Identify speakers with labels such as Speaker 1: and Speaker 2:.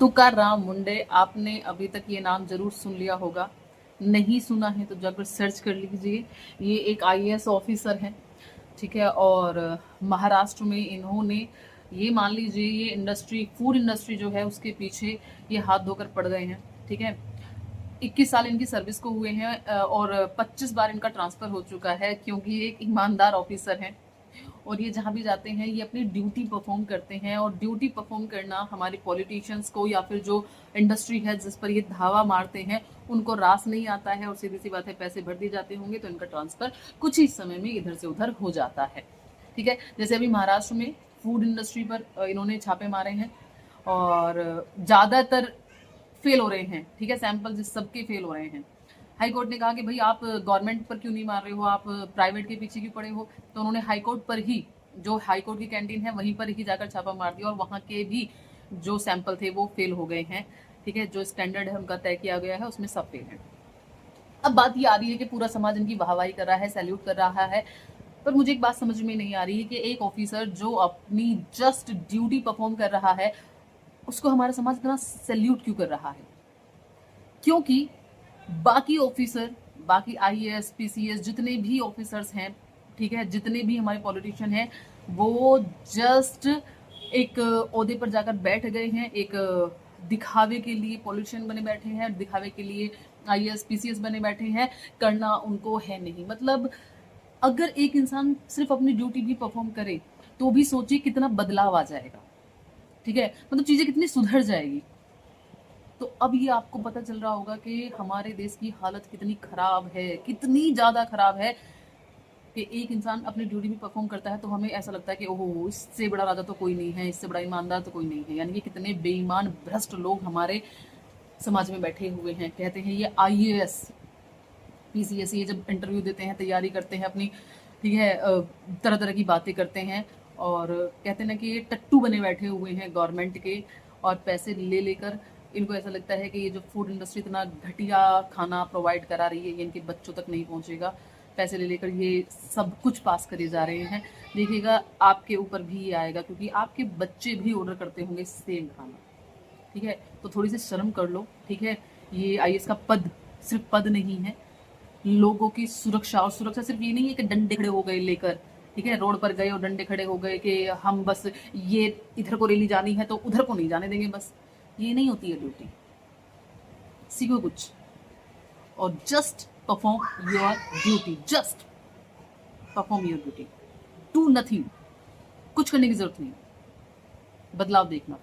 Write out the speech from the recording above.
Speaker 1: तुकाराम मुंडे, आपने अभी तक ये नाम जरूर सुन लिया होगा। नहीं सुना है तो जाकर सर्च कर लीजिए। ये एक आईएएस ऑफिसर हैं, ठीक है। और महाराष्ट्र में इन्होंने, ये मान लीजिए, ये इंडस्ट्री, फूड इंडस्ट्री जो है उसके पीछे ये हाथ धोकर पड़ गए हैं, ठीक है। 21 साल इनकी सर्विस को हुए हैं और 25 बार इनका ट्रांसफर हो चुका है, क्योंकि ये एक ईमानदार ऑफिसर हैं और ये जहाँ भी जाते हैं ये अपनी ड्यूटी परफॉर्म करते हैं। और ड्यूटी परफॉर्म करना हमारे पॉलिटिशियंस को या फिर जो इंडस्ट्री है जिस पर ये धावा मारते हैं उनको रास नहीं आता है, और सीधी सी बात है, पैसे भर दिए जाते होंगे तो इनका ट्रांसफर कुछ ही समय में इधर से उधर हो जाता है, ठीक है। जैसे अभी महाराष्ट्र में फूड इंडस्ट्री पर इन्होंने छापे मारे हैं और ज़्यादातर फेल हो रहे हैं, ठीक है। सैंपल जिस सबके फेल हो रहे हैं। हाई कोर्ट ने कहा कि भाई आप गवर्नमेंट पर क्यों नहीं मार रहे हो, आप प्राइवेट के पीछे क्यों पड़े हो, तो उन्होंने हाई कोर्ट पर ही, जो हाई कोर्ट की कैंटीन है वहीं पर ही जाकर छापा मार दिया और वहाँ के भी जो सैंपल थे वो फेल हो गए हैं, ठीक है। जो स्टैंडर्ड है उनका तय किया गया है उसमें सब फेल है। अब बात ये आ रही है कि पूरा समाज इनकी वाहवाही कर रहा है, सैल्यूट कर रहा है, पर मुझे एक बात समझ में नहीं आ रही है कि एक ऑफिसर जो अपनी जस्ट ड्यूटी परफॉर्म कर रहा है उसको हमारा समाज इतना सैल्यूट क्यों कर रहा है। क्योंकि बाकी ऑफिसर, बाकी आईएएस पीसीएस जितने भी ऑफिसर्स हैं, ठीक है, जितने भी हमारे पॉलिटिशियन हैं, वो जस्ट एक ओहदे पर जाकर बैठ गए हैं, एक दिखावे के लिए पॉलिटिशियन बने बैठे हैं, दिखावे के लिए आईएएस पीसीएस बने बैठे हैं, करना उनको है नहीं। मतलब अगर एक इंसान सिर्फ अपनी ड्यूटी भी परफॉर्म करे तो भी सोचिए कितना बदलाव आ जाएगा, ठीक है, मतलब चीजें कितनी सुधर जाएगी। तो अब ये आपको पता चल रहा होगा कि हमारे देश की हालत कितनी खराब है, कितनी ज्यादा खराब है कि एक इंसान अपनी ड्यूटी भी परफॉर्म करता है तो हमें ऐसा लगता है कि ओहो, इससे बड़ा राजा तो कोई नहीं है, इससे बड़ा ईमानदार तो कोई नहीं है। यानी कि कितने बेईमान भ्रष्ट लोग हमारे समाज में बैठे हुए हैं। कहते हैं ये आईएएस पीसीएस, ये जब इंटरव्यू देते हैं, तैयारी करते हैं अपनी, ठीक है, तरह तरह की बातें करते हैं और कहते हैं ना कि ये टट्टू बने बैठे हुए हैं गवर्नमेंट के, और पैसे ले लेकर इनको ऐसा लगता है कि ये जो फूड इंडस्ट्री इतना घटिया खाना प्रोवाइड करा रही है ये इनके बच्चों तक नहीं पहुंचेगा। पैसे ले लेकर ये सब कुछ पास करे जा रहे हैं। देखिएगा आपके ऊपर भी ये आएगा, क्योंकि आपके बच्चे भी ऑर्डर करते होंगे सेम खाना, ठीक है। तो थोड़ी सी शर्म कर लो, ठीक है। ये आईएएस का पद सिर्फ पद नहीं है, लोगों की सुरक्षा, और सुरक्षा सिर्फ ये नहीं है कि डंडे खड़े हो गए लेकर, ठीक है, रोड पर गए और डंडे खड़े हो गए कि हम बस ये इधर को रैली जानी है तो उधर को नहीं जाने देंगे, बस ये नहीं होती है ड्यूटी। सीखो कुछ और just perform your duty, just perform your duty, to nothing. कुछ करने की जरूरत नहीं, बदलाव देखना।